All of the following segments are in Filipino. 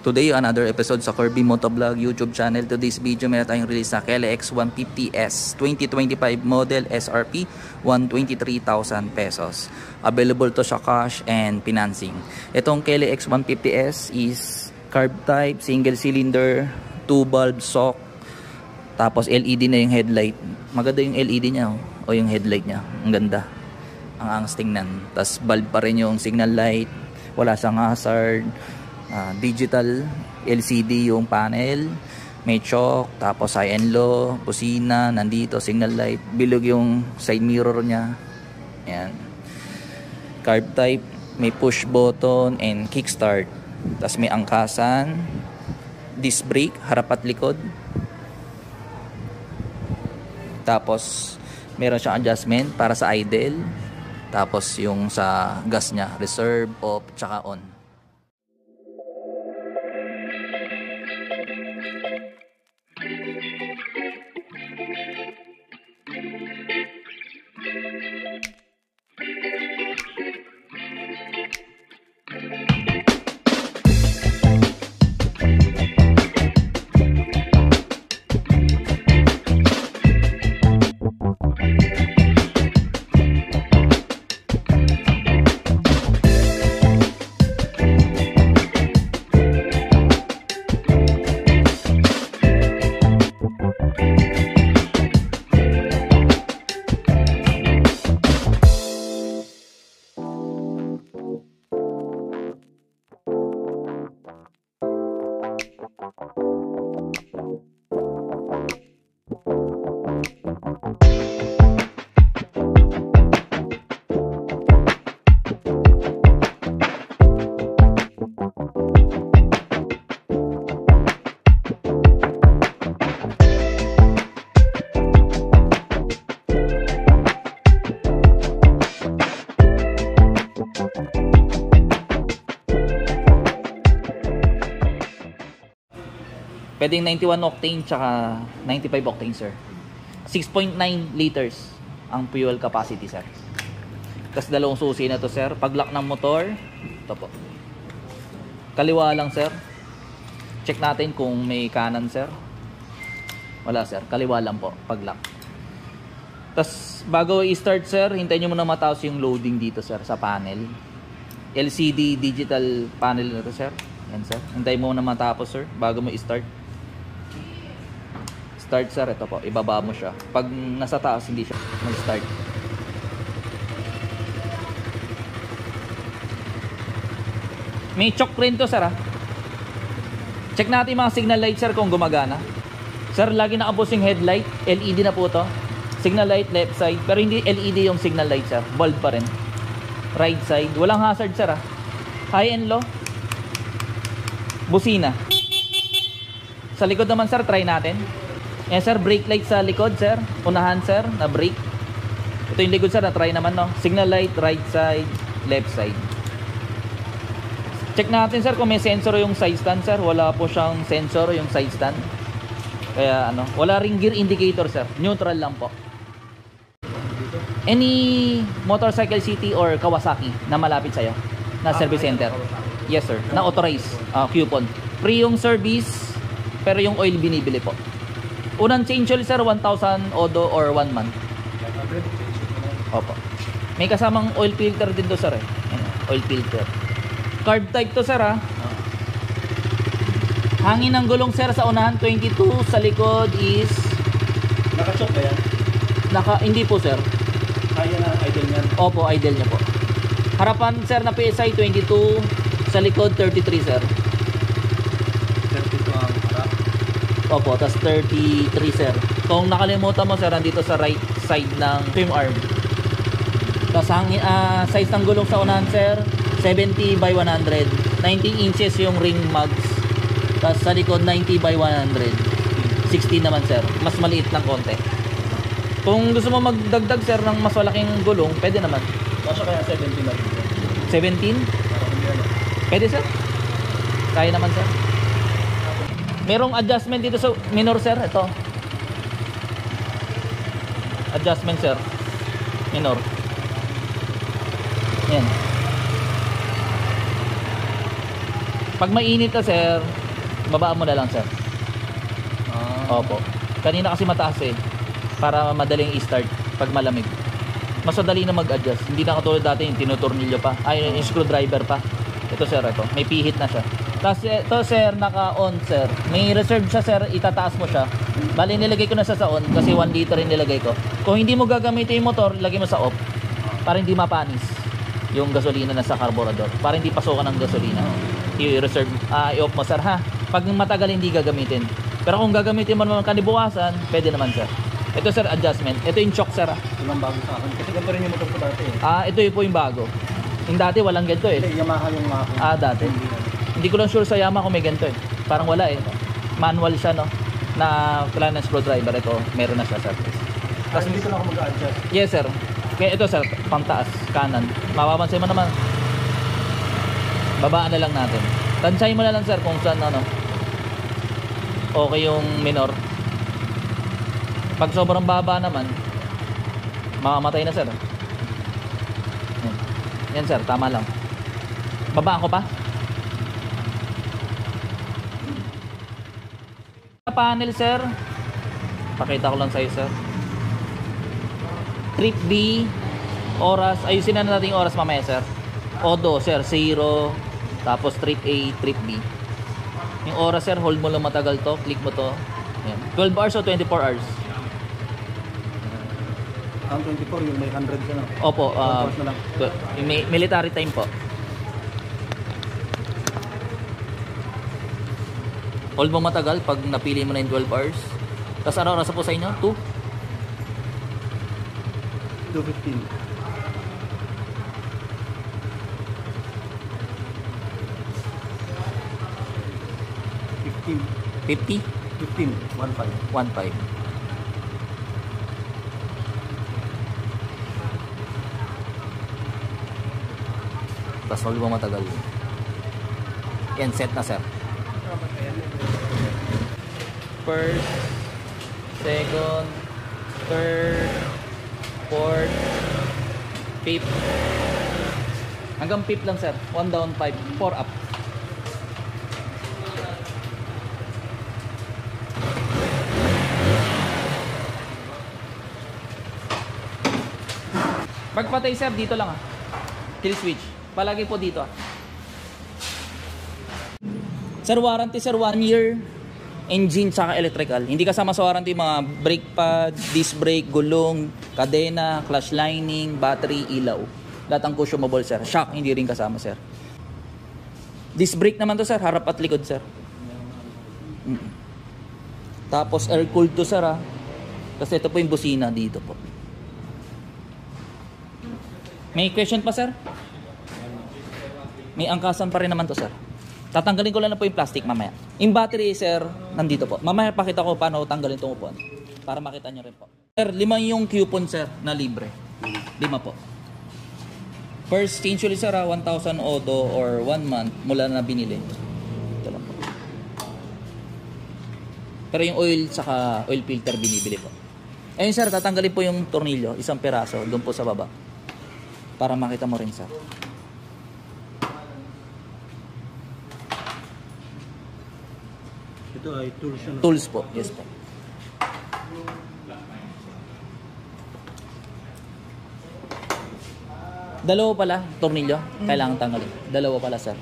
Today, another episode sa Kirby Motovlog YouTube channel. Today's video, meron tayong release na KLX 150S 2025 model SRP, 123,000 pesos. Available to sa cash and financing. Itong KLX 150S is carb type, single cylinder, 2 bulb shock, tapos LED na yung headlight. Maganda yung LED niya o yung headlight niya. Ang ganda. Ang angas tingnan. Tapos bulb pa rin yung signal light. Wala siyang hazard. Digital LCD yung panel, may choke, tapos high and low, busina, nandito, signal light, bilog yung side mirror niya. Ayan. Carb type, may push button and kickstart. Tapos may angkasan, disc brake, harap at likod. Tapos meron siyang adjustment para sa idle. Tapos yung sa gas niya, reserve, off, tsaka on. Pwedeng 91 octane tsaka 95 octane, sir. 6.9 liters ang fuel capacity, sir. Tapos dalawang susi na to, sir. Pag-lock ng motor, ito po. Kaliwa lang, sir. Check natin kung may kanan, sir. Wala, sir. Kaliwa lang po, pag-lock. Tapos bago i-start, sir, hintayin nyo muna mataos yung loading dito, sir, sa panel. LCD digital panel na to, sir. Yan, sir. Hintayin mo muna matapos, sir, bago mo i-start. Start, sir, ito po, ibaba mo siya. Pag nasa taas, hindi siya mag-start. May choke rin to, sir, ha? Check natin mga signal light, sir, kung gumagana. Sir, lagi nakabos yung headlight. LED na po to. Signal light left side, pero hindi LED yung signal light, sir. Bulb pa rin. Right side, walang hazard, sir, ha? High and low. Busina. Sa likod naman, sir, try natin. Yan, sir, brake light sa likod, sir. Unahan, sir, na brake. Ito yung likod, sir, na try naman, no? Signal light, right side, left side. Check natin, sir, kung may sensor yung side stand, sir. Wala po siyang sensor yung side stand. Kaya, ano, wala ring gear indicator, sir. Neutral lang po. Any motorcycle city or Kawasaki na malapit sa'yo? Na service center? Yes, sir. Na authorized. Coupon. Free yung service, pero yung oil binibili po. Unang change oil, sir, 1,000 odo or 1 month. Opo. May kasamang oil filter din to, sir, eh. Oil filter. Carb type to, sir, ha. Hangin ng gulong, sir, sa unahan 22, sa likod is naka-choke ba yan? Hindi po, sir. Kaya na idle niyan? Opo, idle niya po. Harapan, sir, na PSI 22, sa likod 33, sir. 32 ang harap? Opo, tas 33, sir. Kung nakalimutan mo, sir, nandito sa right side ng trim arm. Tas size ng gulong sa unahan, sir, 70 by 100. 19 inches yung ring mags. Tas sa likod 90 by 100. 16 naman, sir. Mas maliit ng konti. Kung gusto mo magdagdag, sir, ng mas malaking gulong, pwede naman. Kasya kaya 17 lang. 17? Pwede, sir. Kaya naman, sir. Merong adjustment dito sa minor, sir. Ito. Adjustment, sir. Minor. Yan. Pag mainit na sir, babaan mo na lang sir. Opo. Kanina kasi mataas eh. Para madaling i-start pag malamig. Mas madali na mag-adjust. Hindi na katulad dati yung tinutornilyo pa. Ay, yung screwdriver pa. Ito sir, ito. May pihit na siya. Tapos ito sir, naka-on sir. May reserve siya sir, itataas mo siya. Bali nilagay ko na sa on kasi 1 liter rin nilagay ko. Kung hindi mo gagamitin yung motor, lagay mo sa off. Para hindi mapanis yung gasolina na sa carburetor. Para hindi pasukan ng gasolina. I-reserve, i-off mo sir ha. Pag matagal hindi gagamitin. Pero kung gagamitin mo naman kanibukasan, pwede naman sir. Ito sir, adjustment. Ito yung choke sir ha. Ilang bago sa akin. Kasi ganito rin yung motor ko dati eh. Ito yung po yung bago. Yung dati walang ganito eh. Hindi, Yamaha yung mga Dati. Hindi ko lang sure sa Yamaha kung may ganito eh. Parang wala eh. Manual siya no. Na wala ng screwdriver. Ito, meron na siya sir. Kasi dito na ako mag-adjust. Yes sir. Kaya ito sir, pangtaas, kanan. Mapapansin mo naman. Babaan na lang natin. Tansay mo na lang sir kung saan ano. Okay yung minor. Pag sobrang baba naman, mamamatay na sir. Yan sir, tama lang. Babaan ko pa. Panel sir. Pakita ko lang sa'yo sir. Trip B. Oras. Ayusin na natin yung oras mamaya sir. Odo sir, 0. Tapos trip A, trip B. Yung oras sir, hold mo lang matagal to. Click mo to. Yan. 12 hours o 24 hours? Ang 24 yung may 100 ka na. Opo. 12 hours na lang. Yung military time po. Hold mo matagal pag napili mo na yung 12 hours. Tapos ano oras po sa inyo? 2? 2:15. 50? 15. 1.5. 1.5. Tapos hold mo matagal. Yan, set na sir. First, second, third, fourth, fifth. Hanggang fifth lang sir. 1 down, 5, 4 up. Pagpatay sir, dito lang kill switch. Palagi po dito Sir, warranty sir, 1 year. Engine tsaka electrical. Hindi kasama sa warranty mga brake pad, disc brake, gulong, kadena, clutch lining, battery, ilaw. Lahat ang consumable sir. Shock, hindi rin kasama sir. Disc brake naman to sir, harap at likod sir. Tapos air cooled to sir Kasi ito po yung busina dito po. May question pa sir? May angkasan pa rin naman to sir. Tatanggalin ko lang na po yung plastic mamaya. Yung battery sir, nandito po. Mamaya pakita ko paano tanggalin itong upuan. Para makita nyo rin po. Sir, 5 yung coupon sir na libre. 5 po. First change ulit sir 1,000 odo or 1 month mula na binili. Ito lang po. Pero yung oil saka oil filter binibili po. Ayun sir, tatanggalin po yung tornilyo. 1 peraso doon po sa baba. Para makita mo rin sir. Ito ay tools yun. Tools po, yes po. Dalawa pala, tornilyo. Kailangan tanggalin. Dalawa pala sir.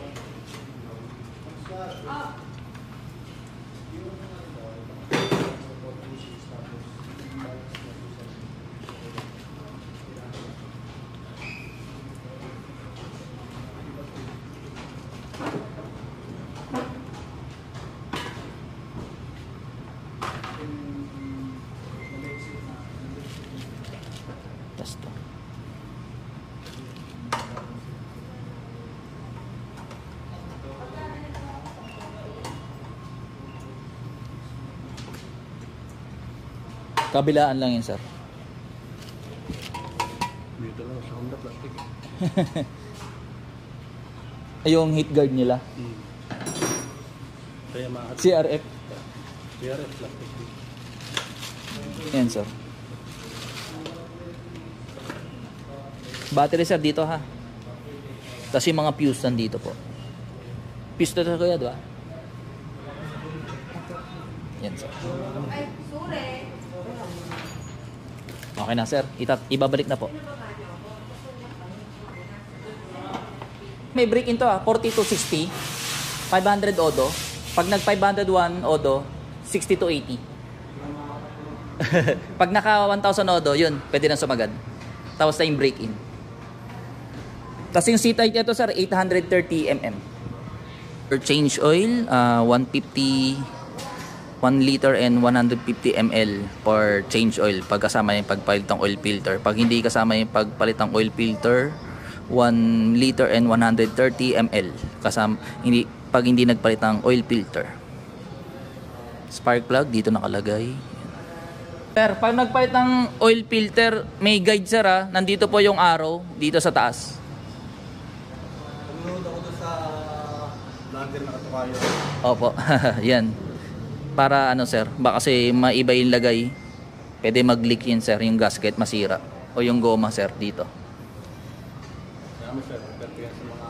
Tas to. Kabilaan lang yun sir. Dito lang sa Honda plastic. Yung heat guard nila. Kaya maat. CRF. CRF plastic. Yan sir. Battery sir dito ha. Tapos yung mga fuse nandito po. Pista to kuya, di ba? Yan sir. Okay na sir, ibabalik na po. May break in to 40-60, 500 odo. Pag nag 501 odo, 60-80. Pag naka 1,000 odo, yun, pwede na sumagad. Tapos na yung break in. Tapos yung seat height ito sir, 830 mm. For change oil, 150 1 liter and 150 ml for change oil pag kasama yung pagpalit ng oil filter. Pag hindi kasama yung pagpalit ng oil filter, 1 liter and 130 ml kasama pag hindi nagpalit ng oil filter. Spark plug dito nakalagay. Sir, pag nagpalit ng oil filter, may guide sir ha. Nandito po yung arrow dito sa taas. Tumulog ako doon sa vlogger na katukayo. Opo, yan. Para ano sir, baka kasi maiba yung lagay. Pwede mag-leak yun sir, yung gasket masira. O yung goma sir, dito. Kaya mo sir, pero yan sa mga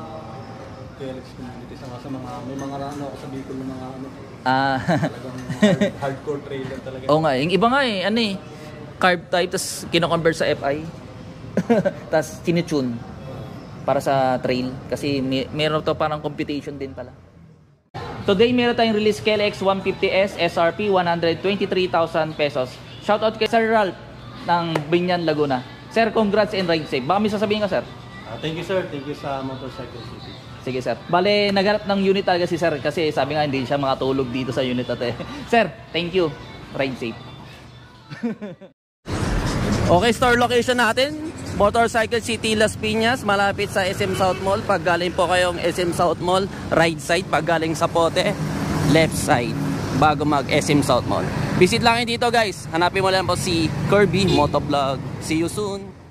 KLX community, sa mga, may mga rano ako sa Bicol ng mga ano. Talagang hardcore trailer talaga. Oo nga, yung iba nga eh, ano eh, carb type, tapos kino-convert sa FI. Tapos tinitune para sa trail. Kasi meron to parang computation din pala. Today, meron tayong release KLX 150S SRP 123,000 pesos. Shoutout kay Sir Ralph ng Binyan, Laguna. Sir, congrats and ride safe. Baka may sasabihin ka, sir? Thank you sir, thank you sa Motorcycle City. Sige, sir. Bale, naghanap ng unit talaga si sir kasi sabi nga hindi siya makatulog dito sa unit natin. Sir, thank you. Ride safe. Okay, store location natin, Motorcycle City, Las Piñas, malapit sa SM South Mall. Pag galing po kayong SM South Mall, right side. Pag galing sa Pote, left side, bago mag SM South Mall. Visit lang dito guys. Hanapin mo lang po si Kirby Motovlog. See you soon.